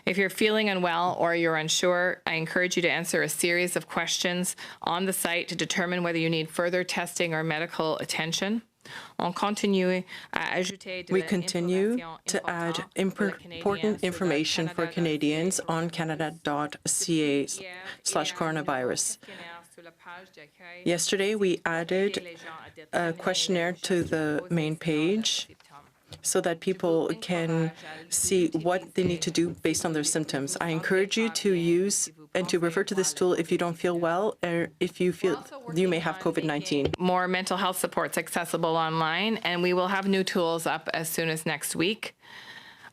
If you're feeling unwell or you're unsure, I encourage you to answer a series of questions on the site to determine whether you need further testing or medical attention. We continue to add important information for Canadians on canada.ca/coronavirus. Yesterday, we added a questionnaire to the main page so that people can see what they need to do based on their symptoms. I encourage you to use and to refer to this tool if you don't feel well or if you feel you may have COVID-19. More mental health supports accessible online, and we will have new tools up as soon as next week.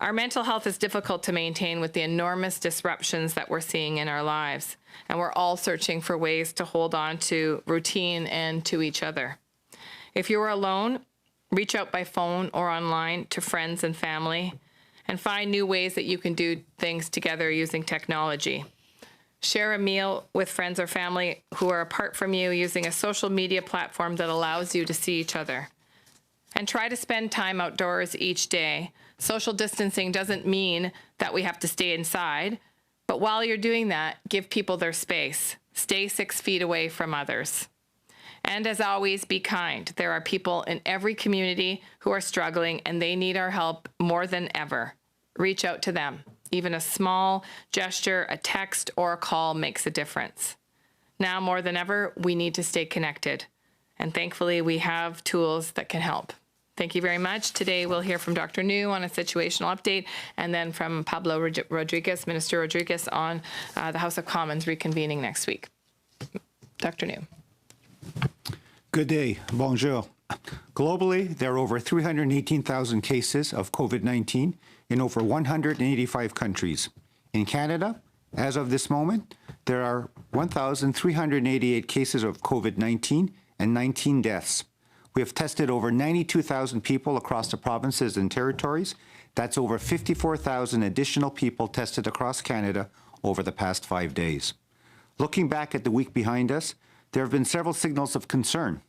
Our mental health is difficult to maintain with the enormous disruptions that we're seeing in our lives, and we're all searching for ways to hold on to routine and to each other. If you're alone, reach out by phone or online to friends and family and find new ways that you can do things together using technology. Share a meal with friends or family who are apart from you using a social media platform that allows you to see each other. And try to spend time outdoors each day. Social distancing doesn't mean that we have to stay inside, but while you're doing that, give people their space. Stay 6 feet away from others. And as always, be kind. There are people in every community who are struggling and they need our help more than ever. Reach out to them. Even a small gesture, a text, or a call makes a difference. Now more than ever, we need to stay connected. And thankfully, we have tools that can help. Thank you very much. Today, we'll hear from Dr. New on a situational update, and then from Pablo Rodriguez, Minister Rodriguez, on the House of Commons reconvening next week. Dr. New. Good day. Bonjour. Globally, there are over 318,000 cases of COVID-19 in over 185 countries. In Canada, as of this moment, there are 1,388 cases of COVID-19 and 19 deaths. We have tested over 92,000 people across the provinces and territories. That's over 54,000 additional people tested across Canada over the past 5 days. Looking back at the week behind us, there have been several signals of concern.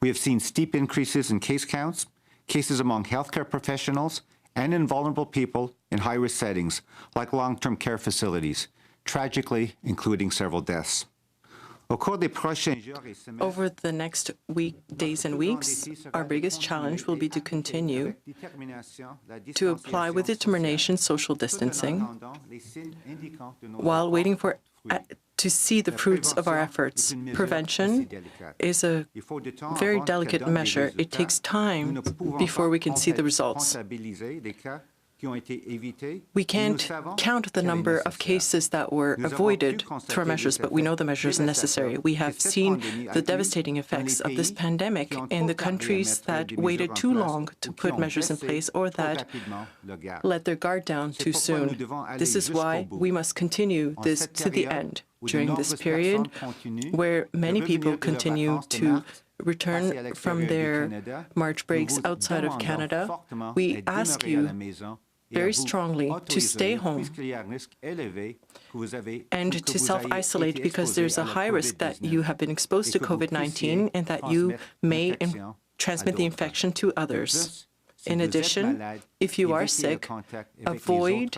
We have seen steep increases in case counts, cases among healthcare professionals, and in vulnerable people in high-risk settings, like long-term care facilities, tragically including several deaths. Over the next days and weeks, our biggest challenge will be to continue to apply with determination social distancing while waiting to see the fruits of our efforts. Prevention is a very delicate measure. It takes time before we can see the results. We can't count the number of cases that were avoided through our measures, but we know the measures are necessary. We have seen the devastating effects of this pandemic in the countries that waited too long to put measures in place or that let their guard down too soon. This is why we must continue this to the end. During this period, where many people continue to return from their March breaks outside of Canada, we ask you very strongly to stay home and to self-isolate because there's a high risk that you have been exposed to COVID-19 and that you may transmit the infection to others. In addition, if you are sick, avoid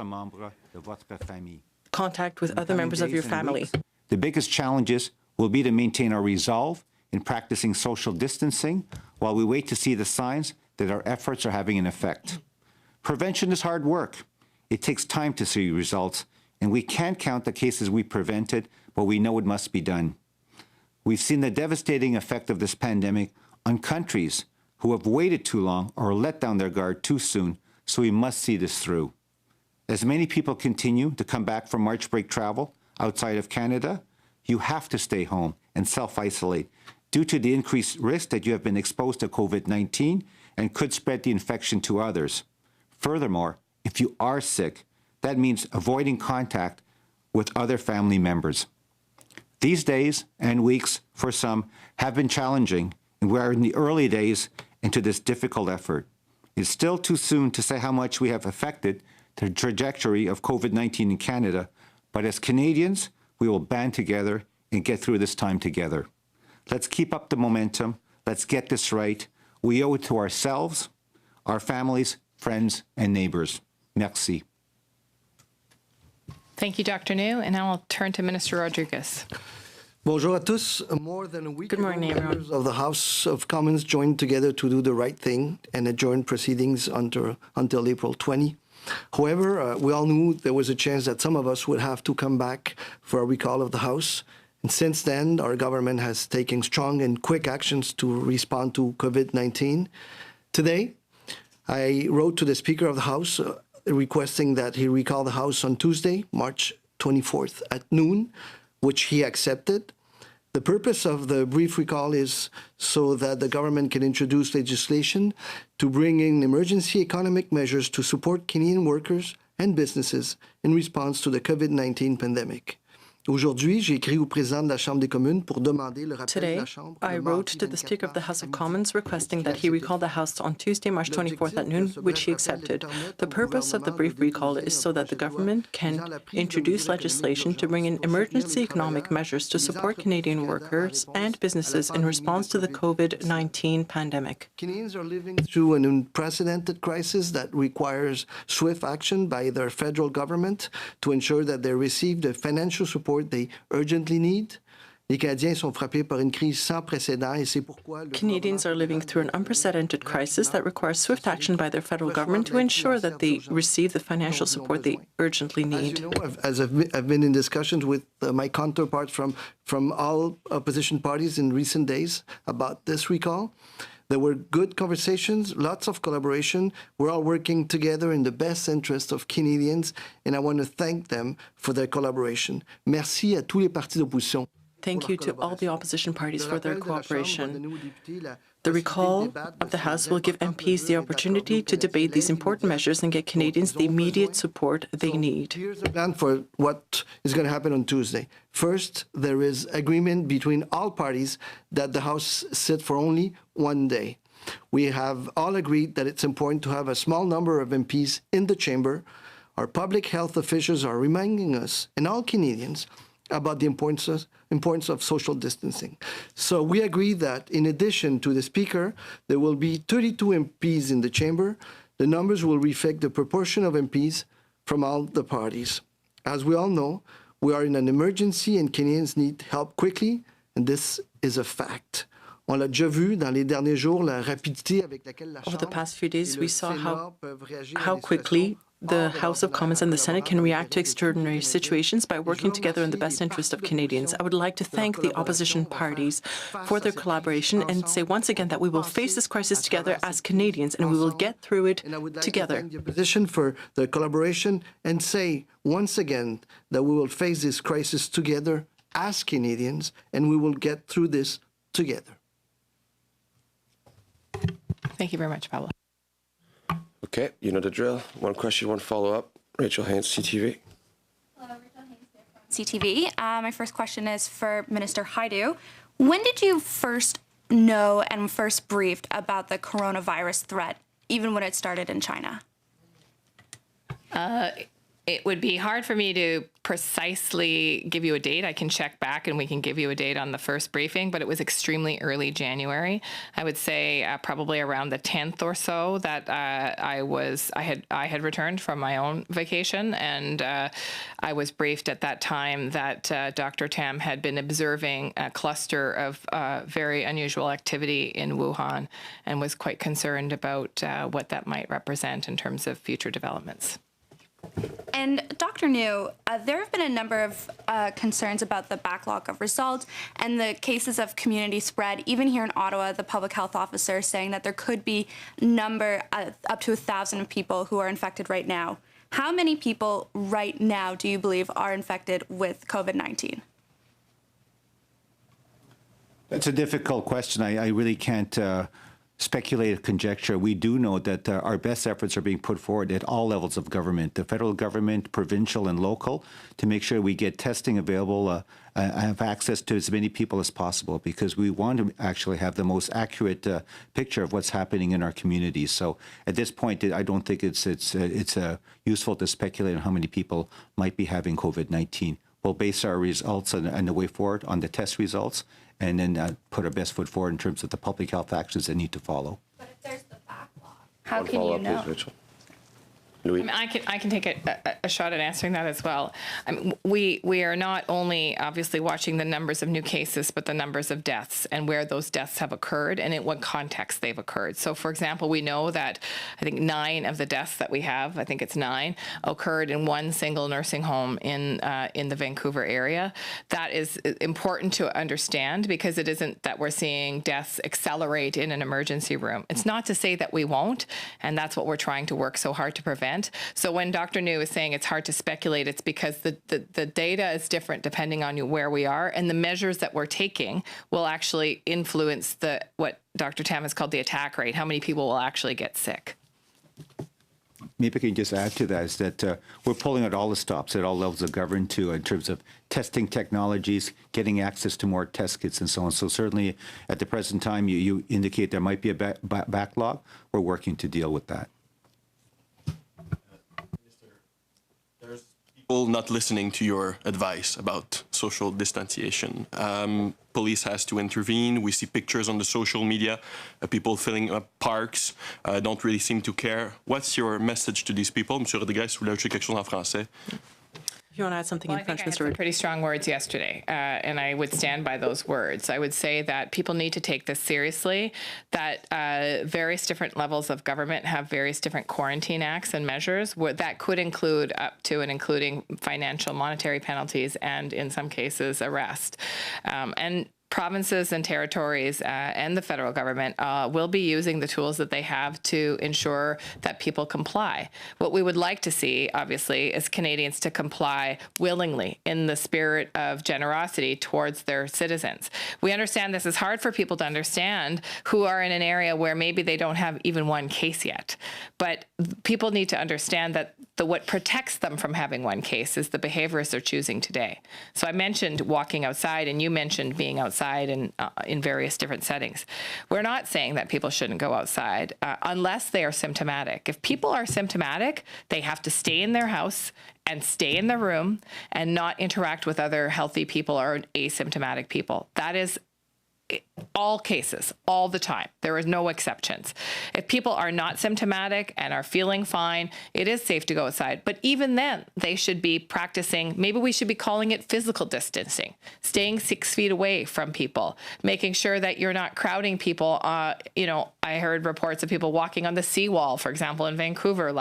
contact with other members of your family. The biggest challenges will be to maintain our resolve in practicing social distancing while we wait to see the signs that our efforts are having an effect. Prevention is hard work. It takes time to see results, and we can't count the cases we prevented, but we know it must be done. We've seen the devastating effect of this pandemic on countries who have waited too long or let down their guard too soon, so we must see this through. As many people continue to come back from March break travel outside of Canada, you have to stay home and self-isolate due to the increased risk that you have been exposed to COVID-19 and could spread the infection to others. Furthermore, if you are sick, that means avoiding contact with other family members. These days and weeks, for some, have been challenging, and we are in the early days into this difficult effort. It's still too soon to say how much we have affected the trajectory of COVID-19 in Canada, but as Canadians, we will band together and get through this time together. Let's keep up the momentum. Let's get this right. We owe it to ourselves, our families, friends, and neighbors. Merci. Thank you, Dr. New. And now I'll turn to Minister Rodriguez. Bonjour à tous. More than a week Good morning, ago, members of the House of Commons joined together to do the right thing and adjourn proceedings until April 20. However, we all knew there was a chance that some of us would have to come back for a recall of the House. And since then, our government has taken strong and quick actions to respond to COVID-19. Today, I wrote to the Speaker of the House requesting that he recall the House on Tuesday, March 24th at noon, which he accepted. The purpose of the brief recall is so that the government can introduce legislation to bring in emergency economic measures to support Canadian workers and businesses in response to the COVID-19 pandemic. Aujourd'hui, j'ai écrit au président de la Chambre des communes pour demander le rappel de la Chambre. Today, I wrote to the Speaker of the House of Commons requesting that he recall the House on Tuesday, March 24th at noon, which he accepted. The purpose of the brief recall is so that the government can introduce legislation to bring in emergency economic measures to support Canadian workers and businesses in response to the COVID-19 pandemic. Canadians are living through an unprecedented crisis that requires swift action by their federal government to ensure that they receive the financial support they urgently need. Les Canadiens sont frappés par une crise sans précédent et c'est pourquoi Canadians are living through an unprecedented crisis that requires swift action by their federal government to ensure that they receive the financial support they urgently need. As you know, as I've been in discussions with my counterparts from all opposition parties in recent days about this recall. There were good conversations, lots of collaboration. We're all working together in the best interest of Canadians, and I want to thank them for their collaboration. Merci à tous les partis d'opposition. Thank you to all the opposition parties for their cooperation. The recall of the House will give MPs the opportunity to debate these important measures and get Canadians the immediate support they need. Here's the plan for what is going to happen on Tuesday. First, there is agreement between all parties that the House sit for only one day. We have all agreed that it's important to have a small number of MPs in the chamber. Our public health officials are reminding us and all Canadians about the importance of social distancing. So we agree that in addition to the Speaker, there will be 32 MPs in the chamber. The numbers will reflect the proportion of MPs from all the parties. As we all know, we are in an emergency and Canadians need help quickly, and this is a fact. On l'a déjà vu dans les derniers jours, la rapidité avec laquelle la Chambre Over the past few days, we saw how quickly the House of Commons and the Senate can react to extraordinary situations by working together in the best interest of Canadians. I would like to thank the opposition parties for their collaboration and say once again that we will face this crisis together as Canadians and we will get through it together. Thank the opposition for their collaboration and say once again that we will face this crisis together as Canadians and we will get through this together. Thank you very much, Pablo. Okay, you know the drill. One question, one follow-up. Rachel Haynes, CTV. Hello, Rachel Haynes here from CTV. My first question is for Minister Hajdu. When did you first know and first briefed about the coronavirus threat, even when it started in China? It would be hard for me to precisely give you a date. I can check back and we can give you a date on the first briefing, but it was extremely early January. I would say probably around the 10th or so that I had returned from my own vacation, and I was briefed at that time that Dr. Tam had been observing a cluster of very unusual activity in Wuhan and was quite concerned about what that might represent in terms of future developments. And Dr. New, there have been a number of concerns about the backlog of results and the cases of community spread. Even here in Ottawa, the public health officer is saying that there could be number up to 1,000 people who are infected right now. How many people right now do you believe are infected with COVID-19? That's a difficult question. I really can't speculate or conjecture. We do know that our best efforts are being put forward at all levels of government, the federal government, provincial and local, to make sure we get testing available, have access to as many people as possible, because we want to actually have the most accurate picture of what's happening in our communities. So at this point, I don't think it's useful to speculate on how many people might be having COVID-19. We'll base our results and the way forward on the test results, and then put our best foot forward in terms of the public health actions that need to follow. But if there's the backlog, how One can you follow-up, know? please, Rachel. Louis? I can take a shot at answering that as well. I mean, we are not only obviously watching the numbers of new cases, but the numbers of deaths and where those deaths have occurred and in what context they've occurred. So, for example, we know that I think 9 of the deaths that we have, I think it's 9, occurred in one single nursing home in the Vancouver area. That is important to understand because it isn't that we're seeing deaths accelerate in an emergency room. It's not to say that we won't, and that's what we're trying to work so hard to prevent. So when Dr. New is saying it's hard to speculate, it's because the data is different depending on where we are, and the measures that we're taking will actually influence what Dr. Tam has called the attack rate, how many people will actually get sick. Maybe I can just add to that is that we're pulling out all the stops at all levels of government in terms of testing technologies, getting access to more test kits and so on. So certainly at the present time, you indicate there might be a backlog. We're working to deal with that. People not listening to your advice about social distanciation. Police has to intervene. We see pictures on the social media, people filling up parks, don't really seem to care. What's your message to these people? Monsieur Rodriguez, vous voulez ajouter quelque chose en français? You want to add something in French, I had Mr. some pretty strong words yesterday, and I would stand by those words. I would say that people need to take this seriously, that various different levels of government have various different quarantine acts and measures that could include up to and including financial monetary penalties and, in some cases, arrest. And provinces and territories and the federal government will be using the tools that they have to ensure that people comply. What we would like to see, obviously, is Canadians to comply willingly in the spirit of generosity towards their citizens. We understand this is hard for people to understand who are in an area where maybe they don't have even one case yet. But people need to understand that what protects them from having one case is the behaviors they're choosing today. So I mentioned walking outside, and you mentioned being outside in various different settings. We're not saying that people shouldn't go outside unless they are symptomatic. If people are symptomatic, they have to stay in their house and stay in their room and not interact with other healthy people or asymptomatic people. That is all cases, all the time. There is no exceptions. If people are not symptomatic and are feeling fine, it is safe to go outside. But even then, they should be practicing, maybe we should be calling it physical distancing, staying 6 feet away from people, making sure that you're not crowding people. You know, I heard reports of people walking on the seawall, for example, in Vancouver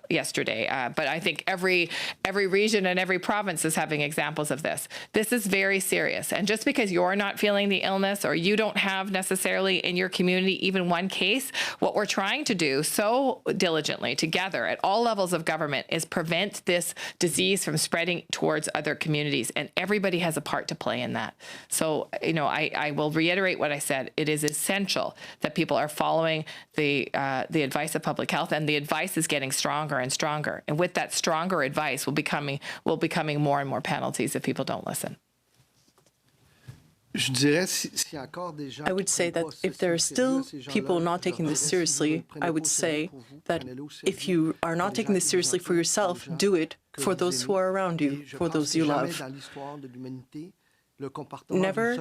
yesterday. But I think every region and every province is having examples of this. This is very serious. And just because you're not feeling the illness or you don't have necessarily in your community even one case, what we're trying to do so diligently together at all levels of government is prevent this disease from spreading towards other communities. And everybody has a part to play in that. So, you know, I will reiterate what I said. It is essential that people are following the advice of public health, and the advice is getting stronger and stronger. And with that stronger advice will becoming more and more penalties if people don't listen. I would say that if there are still people not taking this seriously, I would say that if you are not taking this seriously for yourself, do it for those who are around you, for those you love. Never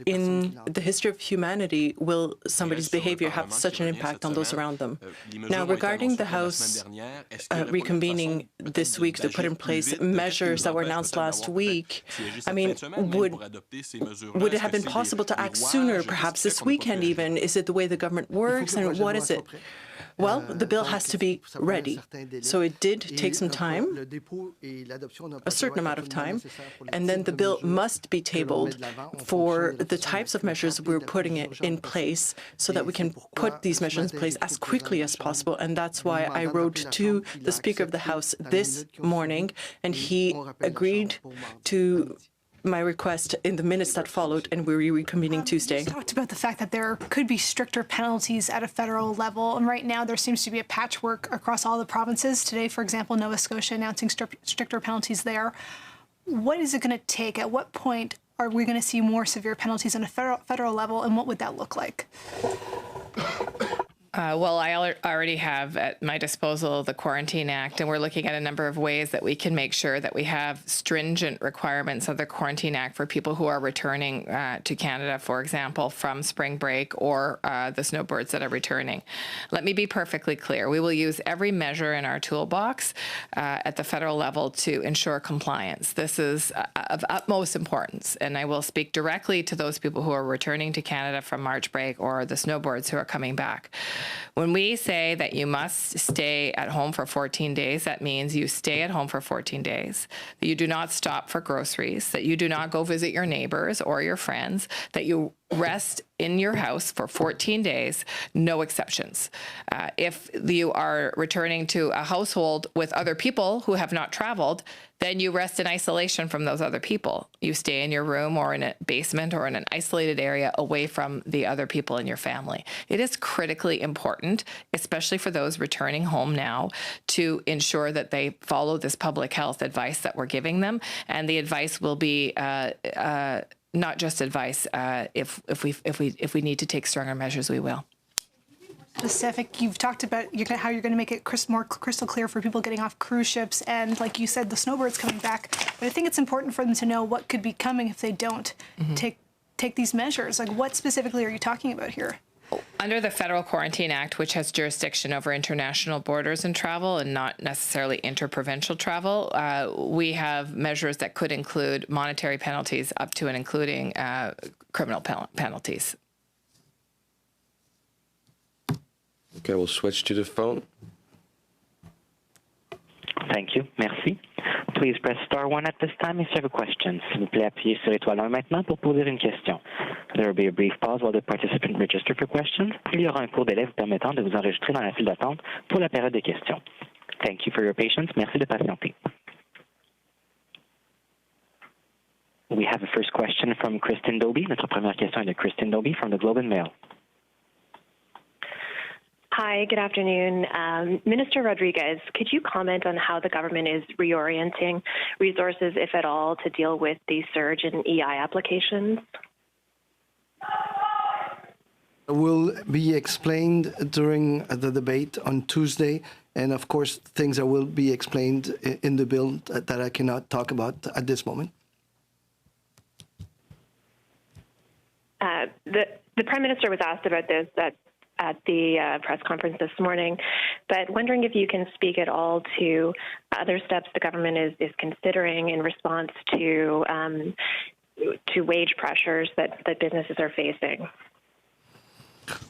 in the history of humanity will somebody's behavior have such an impact on those around them. Now, regarding the House reconvening this week to put in place measures that were announced last week, I mean, would it have been possible to act sooner, perhaps this weekend even? Is it the way the government works, and what is it? Well, the bill has to be ready. So it did take some time, a certain amount of time, and then the bill must be tabled for the types of measures we're putting it in place so that we can put these measures in place as quickly as possible. And that's why I wrote to the Speaker of the House this morning, and he agreed to my request in the minutes that followed, and we're reconvening Tuesday. You talked about the fact that there could be stricter penalties at a federal level, and right now there seems to be a patchwork across all the provinces. Today, for example, Nova Scotia announcing stricter penalties there. What is it going to take? At what point are we going to see more severe penalties on a federal level, and what would that look like? Well, I already have at my disposal the Quarantine Act, and we're looking at a number of ways that we can make sure that we have stringent requirements of the Quarantine Act for people who are returning to Canada, for example, from spring break or the snowbirds that are returning. Let me be perfectly clear. We will use every measure in our toolbox at the federal level to ensure compliance. This is of utmost importance, and I will speak directly to those people who are returning to Canada from March break or the snowbirds who are coming back. When we say that you must stay at home for 14 days, that means you stay at home for 14 days, that you do not stop for groceries, that you do not go visit your neighbors or your friends, that you rest in your house for 14 days, no exceptions. If you are returning to a household with other people who have not traveled, then you rest in isolation from those other people. You stay in your room or in a basement or in an isolated area away from the other people in your family. It is critically important, especially for those returning home now, to ensure that they follow this public health advice that we're giving them. And the advice will be not just advice. If we need to take stronger measures, we will. Specific, you've talked about how you're going to make it more crystal clear for people getting off cruise ships, and like you said, the snowbirds coming back. But I think it's important for them to know what could be coming if they don't take these measures. Like, what specifically are you talking about here? Under the Federal Quarantine Act, which has jurisdiction over international borders and travel and not necessarily interprovincial travel, we have measures that could include monetary penalties up to and including criminal penalties. Okay, we'll switch to the phone. Thank you. Merci. Please press star 1 at this time if you have a question. S'il vous plaît, appuyez sur étoile 1 maintenant pour poser une question. There will be a brief pause while the participant register for questions. Il y aura un court délai vous permettant de vous enregistrer dans la file d'attente pour la période de questions. Thank you for your patience. Merci de patienter. We have a first question from Kristen Doby. Notre première question est de Kristen Doby from the Globe and Mail. Hi, good afternoon. Minister Rodriguez, could you comment on how the government is reorienting resources, if at all, to deal with the surge in EI applications? Will be explained during the debate on Tuesday, and of course, things that will be explained in the bill that I cannot talk about at this moment. The Prime Minister was asked about this at the press conference this morning, but wondering if you can speak at all to other steps the government is considering in response to wage pressures that businesses are facing.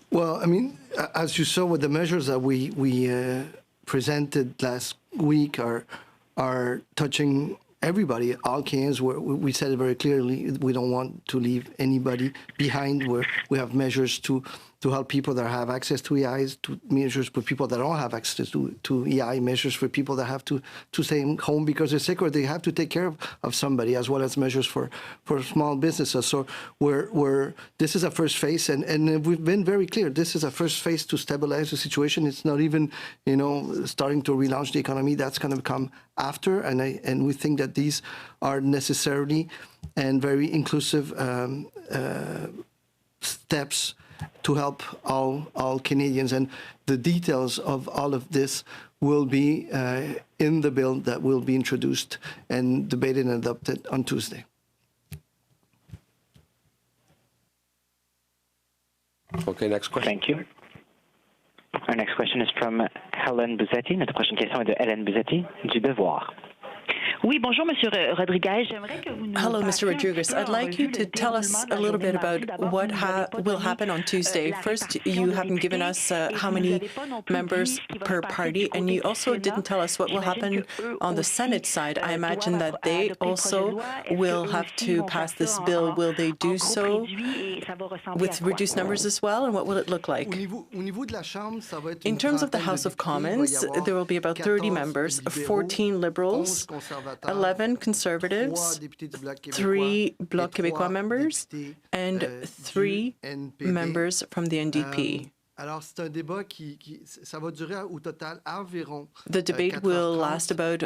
Well, I mean, as you saw with the measures that we presented last week are touching everybody, all Canadians. We said it very clearly. We don't want to leave anybody behind. We have measures to help people that have access to EIs, to measures for people that don't have access to EI, measures for people that have to stay home because they're sick or they have to take care of somebody, as well as measures for small businesses. So this is a first phase, and we've been very clear. This is a first phase to stabilize the situation. It's not even, starting to relaunch the economy. That's going to come after, and we think that these are necessarily and very inclusive steps to help all Canadians. And the details of all of this will be in the bill that will be introduced and debated and adopted on Tuesday. Okay, next question. Thank you. Our next question is from Helen Buzetti. Notre prochaine question est de Helen Buzetti du Devoir. Oui, bonjour, Monsieur Rodriguez. J'aimerais que vous nous Hello, Mr. Rodriguez. I'd like you to tell us a little bit about what will happen on Tuesday. First, you haven't given us how many members per party, and you also didn't tell us what will happen on the Senate side. I imagine that they also will have to pass this bill. Will they do so with reduced numbers as well, and what will it look like? In terms of the House of Commons, there will be about 30 members, 14 Liberals, 11 Conservatives, 3 Bloc Québécois members, and 3 members from the NDP. The debate will last about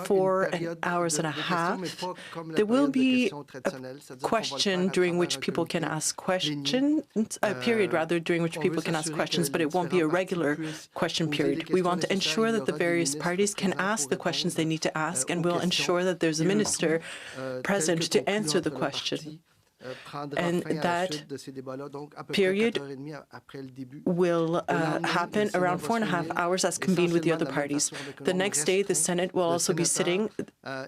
4 hours and a half. There will be a question during which people can ask questions, a period rather during which people can ask questions, but it won't be a regular question period. We want to ensure that the various parties can ask the questions they need to ask, and we'll ensure that there's a minister present to answer the question. And that period will happen around 4.5 hours as convened with the other parties. The next day, the Senate will also be sitting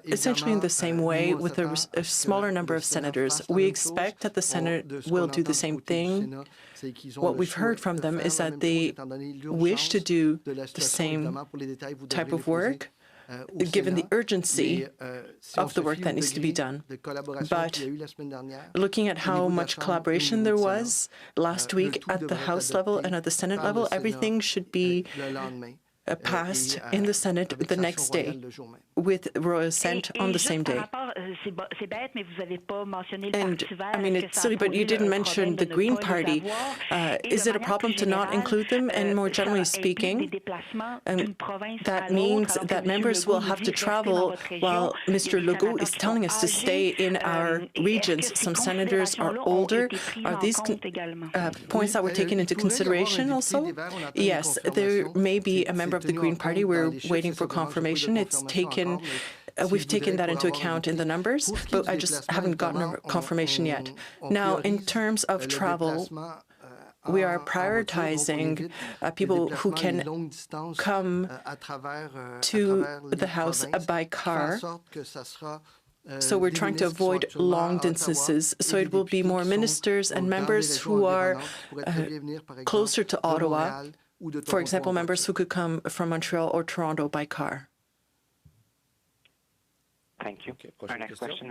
essentially in the same way with a smaller number of senators. We expect that the Senate will do the same thing. What we've heard from them is that they wish to do the same type of work, given the urgency of the work that needs to be done. But looking at how much collaboration there was last week at the House level and at the Senate level, everything should be passed in the Senate the next day with royal assent on the same day. And I mean, it's silly, but you didn't mention the Green Party. Is it a problem to not include them? And more generally speaking, that means that members will have to travel while Mr. Legault is telling us to stay in our regions. Some senators are older. Are these points that were taken into consideration also? Yes, there may be a member of the Green Party. We're waiting for confirmation. We've taken that into account in the numbers, but I just haven't gotten a confirmation yet. Now, in terms of travel, we are prioritizing people who can come to the House by car. So we're trying to avoid long distances. So it will be more ministers and members who are closer to Ottawa. For example, members who could come from Montreal or Toronto by car. Thank you. Our next question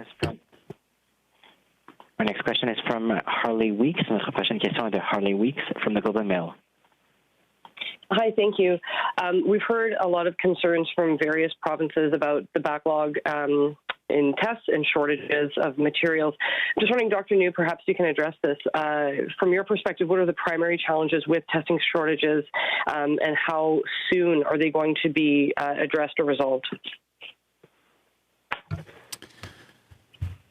is from Harley Weeks. Notre prochaine question est de Harley Weeks from the Globe and Mail. Hi, thank you. We've heard a lot of concerns from various provinces about the backlog in tests and shortages of materials. I'm just wondering, Dr. New, perhaps you can address this. From your perspective, what are the primary challenges with testing shortages, and how soon are they going to be addressed or resolved?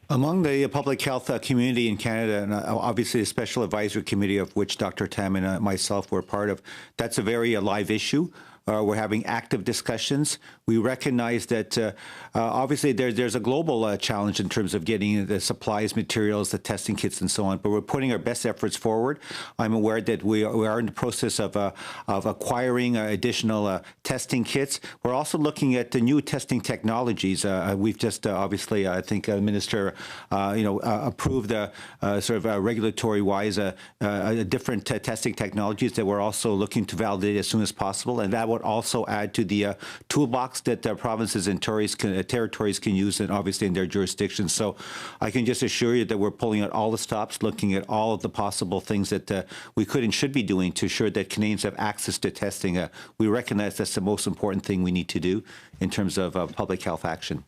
Among the public health community in Canada, and obviously the Special Advisory Committee of which Dr. Tam and myself were part of, that's a very live issue. We're having active discussions. We recognize that obviously there's a global challenge in terms of getting the supplies, materials, the testing kits, and so on. But we're putting our best efforts forward. I'm aware that we are in the process of acquiring additional testing kits. We're also looking at the new testing technologies. We've just obviously, I think, Minister, approved sort of regulatory-wise different testing technologies that we're also looking to validate as soon as possible, and that would also add to the toolbox that provinces and territories can use, and obviously in their jurisdictions. So I can just assure you that we're pulling out all the stops, looking at all of the possible things that we could and should be doing to ensure that Canadians have access to testing. We recognize that's the most important thing we need to do in terms of public health action.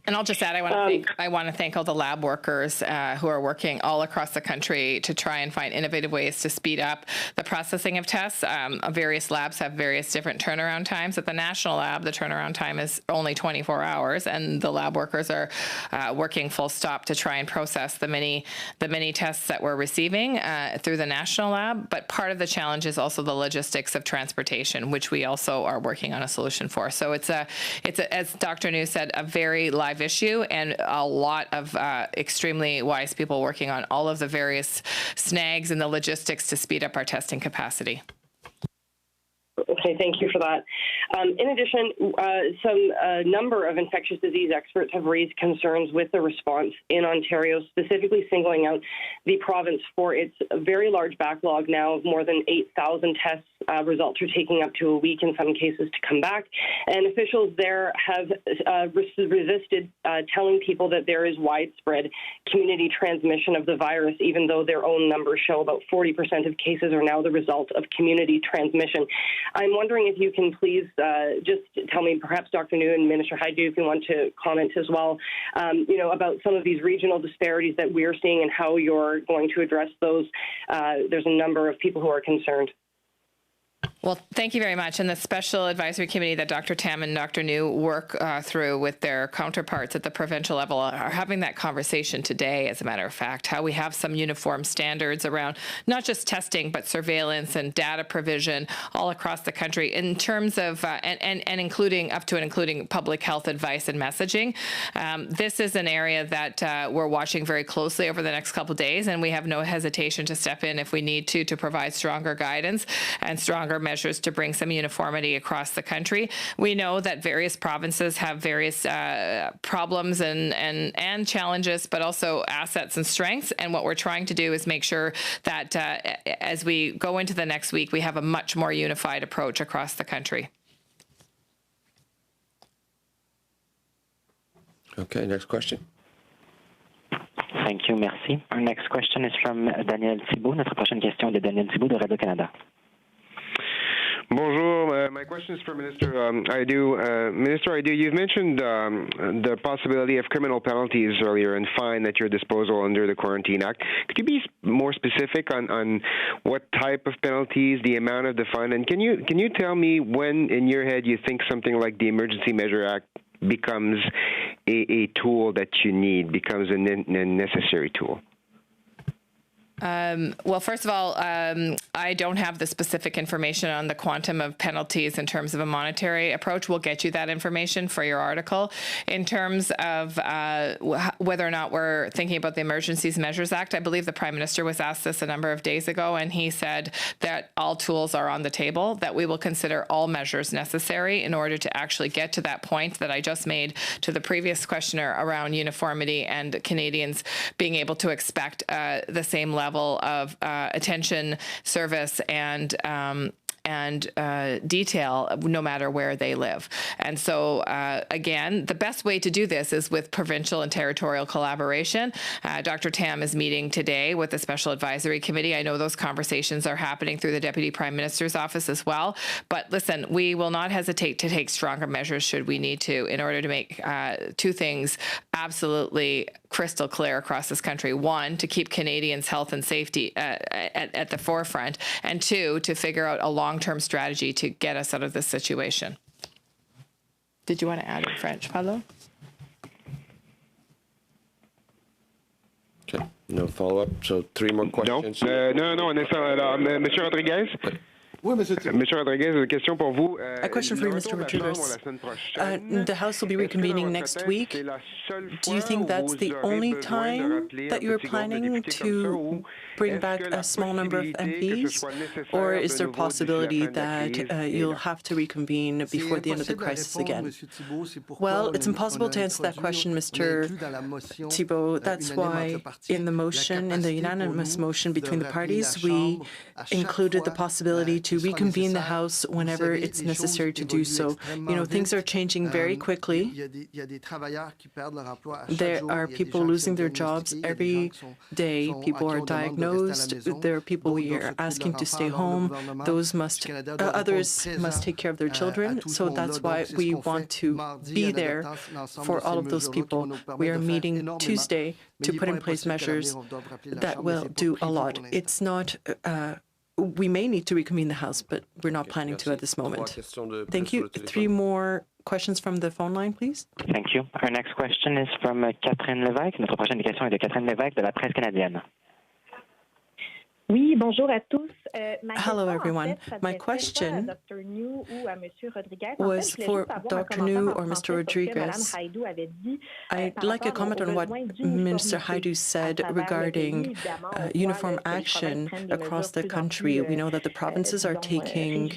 And I'll just add, I want to thank all the lab workers who are working all across the country to try and find innovative ways to speed up the processing of tests. Various labs have various different turnaround times. At the national lab, the turnaround time is only 24 hours, and the lab workers are working full stop to try and process the many tests that we're receiving through the national lab. But part of the challenge is also the logistics of transportation, which we also are working on a solution for. So it's as Dr. New said, a very live issue, and a lot of extremely wise people working on all of the various snags and the logistics to speed up our testing capacity. Okay, thank you for that. In addition, some number of infectious disease experts have raised concerns with the response in Ontario, specifically singling out the province for its very large backlog now of more than 8,000 tests results are taking up to a week in some cases to come back. And officials there have resisted telling people that there is widespread community transmission of the virus, even though their own numbers show about 40% of cases are now the result of community transmission. I'm wondering if you can please just tell me, perhaps Dr. New and Minister Hajdu, if you want to comment as well, about some of these regional disparities that we're seeing and how you're going to address those. There's a number of people who are concerned. Well, thank you very much. And the special advisory committee that Dr. Tam and Dr. New work through with their counterparts at the provincial level are having that conversation today, as a matter of fact, how we have some uniform standards around not just testing, but surveillance and data provision all across the country in terms of, and including up to and including public health advice and messaging. This is an area that we're watching very closely over the next couple of days, and we have no hesitation to step in if we need to provide stronger guidance and stronger measures to bring some uniformity across the country. We know that various provinces have various problems and challenges, but also assets and strengths. And what we're trying to do is make sure that as we go into the next week, we have a much more unified approach across the country. Okay, next question. Thank you, merci. Our next question is from Daniel Thibault. Notre prochaine question est de Daniel Thibault de Radio-Canada. Bonjour. My question is for Minister Hajdu. Minister Hajdu, you've mentioned the possibility of criminal penalties earlier and fine at your disposal under the Quarantine Act. Could you be more specific on what type of penalties, the amount of the fine, and can you tell me when in your head you think something like the Emergency Measure Act becomes a tool that you need, becomes a necessary tool? Well, first of all, I don't have the specific information on the quantum of penalties in terms of a monetary approach. We'll get you that information for your article. In terms of whether or not we're thinking about the Emergencies Measures Act, I believe the Prime Minister was asked this a number of days ago, and he said that all tools are on the table, that we will consider all measures necessary in order to actually get to that point that I just made to the previous questioner around uniformity and Canadians being able to expect the same level of attention, service, and detail no matter where they live. And so, again, the best way to do this is with provincial and territorial collaboration. Dr. Tam is meeting today with the Special Advisory Committee. I know those conversations are happening through the Deputy Prime Minister's office as well. But listen, we will not hesitate to take stronger measures should we need to in order to make two things absolutely crystal clear across this country. One, to keep Canadians' health and safety at the forefront, and two, to figure out a long-term strategy to get us out of this situation. Did you want to add in French, Pablo? Okay, no follow-up. So 3 more questions. Non, un instant. Alors, Monsieur Rodriguez? Oui, Monsieur Rodriguez, une question pour vous. A question for you, Mr. Rodriguez. The House will be reconvening next week. Do you think that's the only time that you're planning to bring back a small number of MPs? Or is there a possibility that you'll have to reconvene before the end of the crisis again? Well, it's impossible to answer that question, Mr. Thibault. That's why in the motion, in the unanimous motion between the parties, we included the possibility to reconvene the House whenever it's necessary to do so. You know, things are changing very quickly. There are people losing their jobs every day. People are diagnosed. There are people we are asking to stay home. Those others must take care of their children. So that's why we want to be there for all of those people. We are meeting Tuesday to put in place measures that will do a lot. It's not we may need to reconvene the House, but we're not planning to at this moment. Thank you. 3 more questions from the phone line, please. Thank you. Our next question is from Catherine Lévesque. Notre prochaine question est de Catherine Lévesque de la Presse canadienne. Oui, bonjour à tous. Hello, everyone. My question was for Dr. New or Mr. Rodriguez. I'd like a comment on what Minister Hajdu said regarding uniform action across the country. We know that the provinces are taking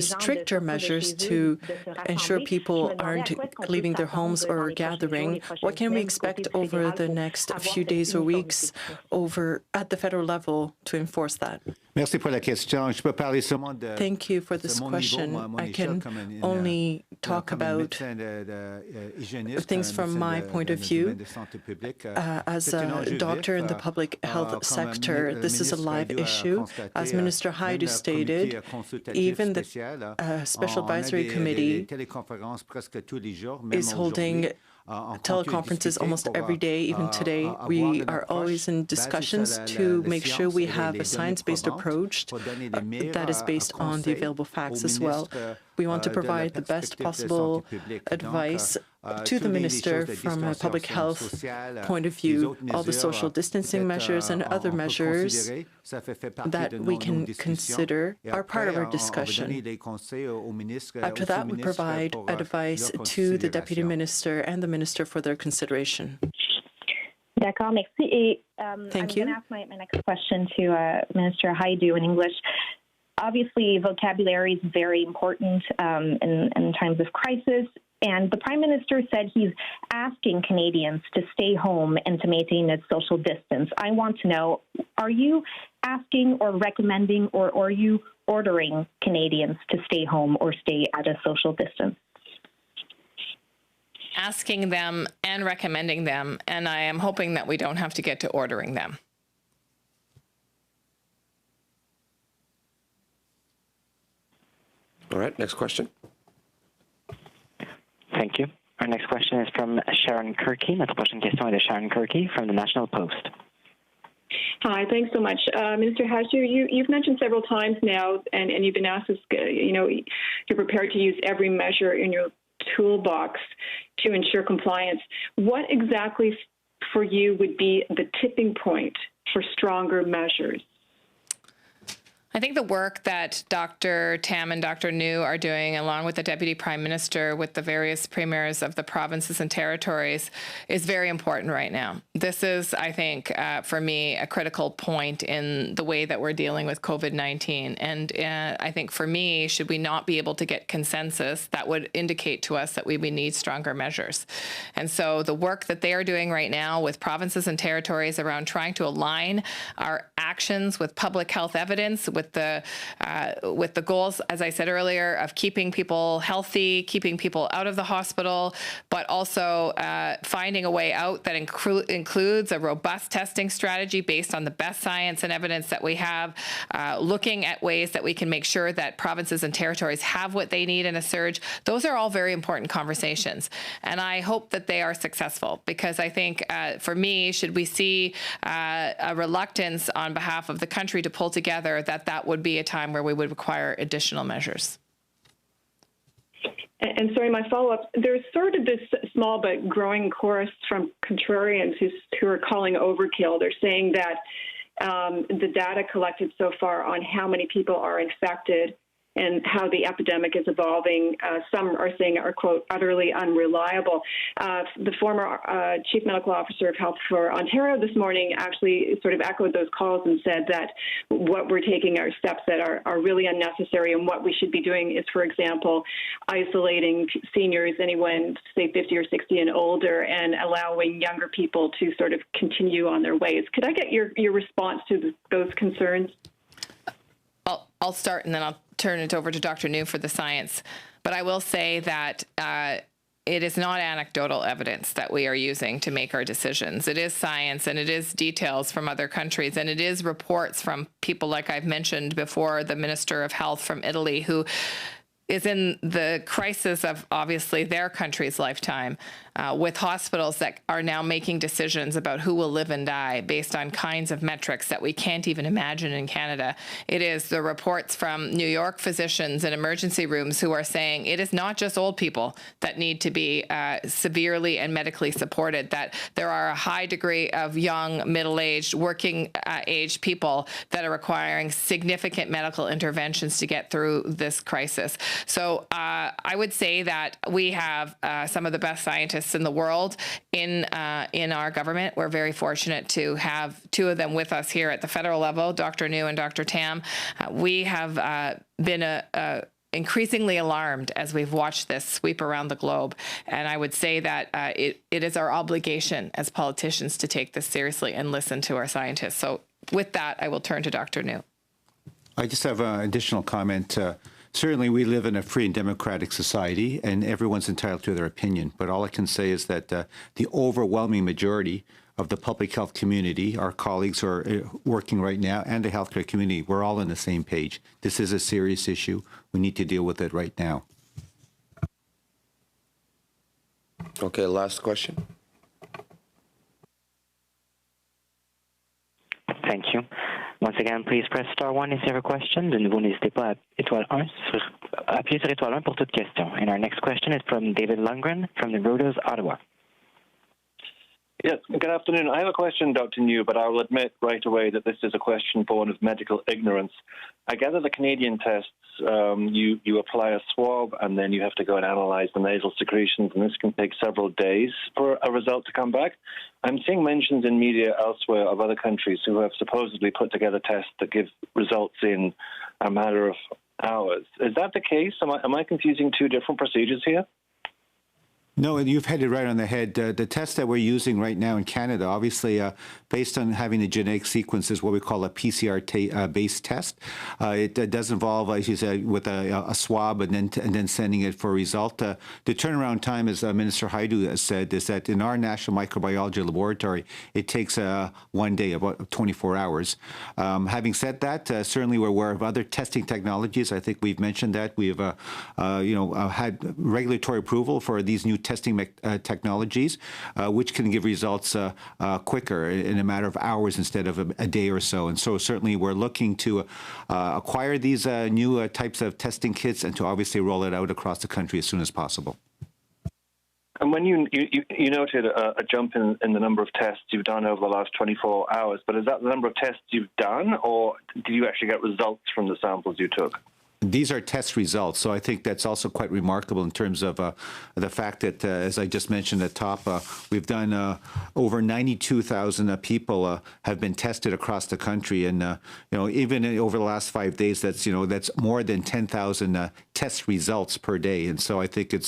stricter measures to ensure people aren't leaving their homes or gathering. What can we expect over the next few days or weeks at the federal level to enforce that? Merci pour la question. Je peux parler seulement de Thank you for this question. I can only talk about things from my point of view. As a doctor in the public health sector, this is a live issue. As Minister Haidu stated, even the Special Advisory Committee is holding teleconferences almost every day. Even today, we are always in discussions to make sure we have a science-based approach that is based on the available facts as well. We want to provide the best possible advice to the minister from a public health point of view. All the social distancing measures and other measures that we can consider are part of our discussion. After that, we provide advice to the Deputy Minister and the Minister for their consideration. D'accord, merci. Thank you. I'm going to ask my next question to Minister Haidu in English. Obviously, vocabulary is very important in times of crisis. And the Prime Minister said he's asking Canadians to stay home and to maintain a social distance. I want to know, are you asking or recommending or are you ordering Canadians to stay home or stay at a social distance? Asking them and recommending them, and I am hoping that we don't have to get to ordering them. All right, next question. Thank you. Our next question is from Sharon Kirky. Notre prochaine question est de Sharon Kirky from the National Post. Hi, thanks so much. Minister Haidu, you've mentioned several times now, and you've been asked, you're prepared to use every measure in your toolbox to ensure compliance. What exactly for you would be the tipping point for stronger measures? I think the work that Dr. Tam and Dr. New are doing, along with the Deputy Prime Minister, with the various premiers of the provinces and territories, is very important right now. This is, I think, for me, a critical point in the way that we're dealing with COVID-19. And I think for me, should we not be able to get consensus, that would indicate to us that we need stronger measures. And so the work that they are doing right now with provinces and territories around trying to align our actions with public health evidence, with the goals, as I said earlier, of keeping people healthy, keeping people out of the hospital, but also finding a way out that includes a robust testing strategy based on the best science and evidence that we have, looking at ways that we can make sure that provinces and territories have what they need in a surge. Those are all very important conversations. And I hope that they are successful, because I think, for me, should we see a reluctance on behalf of the country to pull together, that would be a time where we would require additional measures. And sorry, my follow-up, there's sort of this small but growing chorus from contrarians who are calling overkill. They're saying that the data collected so far on how many people are infected and how the epidemic is evolving, some are saying are, quote, utterly unreliable. The former Chief Medical Officer of Health for Ontario this morning actually sort of echoed those calls and said that what we're taking are steps that are really unnecessary, and what we should be doing is, for example, isolating seniors, anyone, say, 50 or 60 and older, and allowing younger people to sort of continue on their ways. Could I get your response to those concerns? I'll start, and then I'll turn it over to Dr. New for the science. But I will say that it is not anecdotal evidence that we are using to make our decisions. It is science, and it is details from other countries, and it is reports from people like I've mentioned before, the Minister of Health from Italy, who is in the crisis of, obviously, their country's lifetime, with hospitals that are now making decisions about who will live and die based on kinds of metrics that we can't even imagine in Canada. It is the reports from New York physicians in emergency rooms who are saying it is not just old people that need to be severely and medically supported, that there are a high degree of young, middle-aged, working-age people that are requiring significant medical interventions to get through this crisis. So I would say that we have some of the best scientists in the world in our government. We're very fortunate to have two of them with us here at the federal level, Dr. New and Dr. Tam. We have been increasingly alarmed as we've watched this sweep around the globe. And I would say that it is our obligation as politicians to take this seriously and listen to our scientists. So with that, I will turn to Dr. New. I just have an additional comment. Certainly, we live in a free and democratic society, and everyone's entitled to their opinion. But all I can say is that the overwhelming majority of the public health community, our colleagues who are working right now, and the healthcare community, we're all on the same page. This is a serious issue. We need to deal with it right now. Okay, last question. Thank you. Once again, please press star 1 if you have a question. De nouveau, n'hésitez pas à appuyer sur étoile 1 pour toute question. And our next question is from David Lundgren from the Reuters, Ottawa. Yes, good afternoon. I have a question, Dr. New, but I will admit right away that this is a question born of medical ignorance. I gather the Canadian tests, you apply a swab and then you have to go and analyze the nasal secretions, and this can take several days for a result to come back. I'm seeing mentions in media elsewhere of other countries who have supposedly put together tests that give results in a matter of hours. Is that the case? Am I confusing two different procedures here? No, you've hit it right on the head. The test that we're using right now in Canada, obviously, based on having the genetic sequence, is what we call a PCR-based test. It does involve, as you said, with a swab and then sending it for a result. The turnaround time, as Minister Hajdu has said, is that in our National Microbiology Laboratory, it takes 1 day, about 24 hours. Having said that, certainly we're aware of other testing technologies. I think we've mentioned that. We've had regulatory approval for these new testing technologies, which can give results quicker in a matter of hours instead of a day or so. And so certainly we're looking to acquire these new types of testing kits and to obviously roll it out across the country as soon as possible. And when you noted a jump in the number of tests you've done over the last 24 hours, but is that the number of tests you've done, or did you actually get results from the samples you took? These are test results, so I think that's also quite remarkable in terms of the fact that, as I just mentioned at the top, we've done over 92,000 people have been tested across the country, and even over the last 5 days, that's more than 10,000 test results per day, and so I think it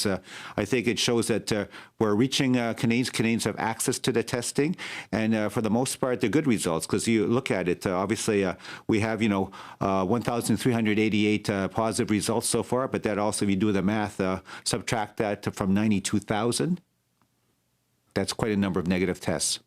shows that we're reaching Canadians. Canadians have access to the testing, and for the most part, they're good results because you look at it. Obviously, we have 1,388. Positive results so far, but that also, if you do the math, subtract that from 92,000, that's quite a number of negative tests.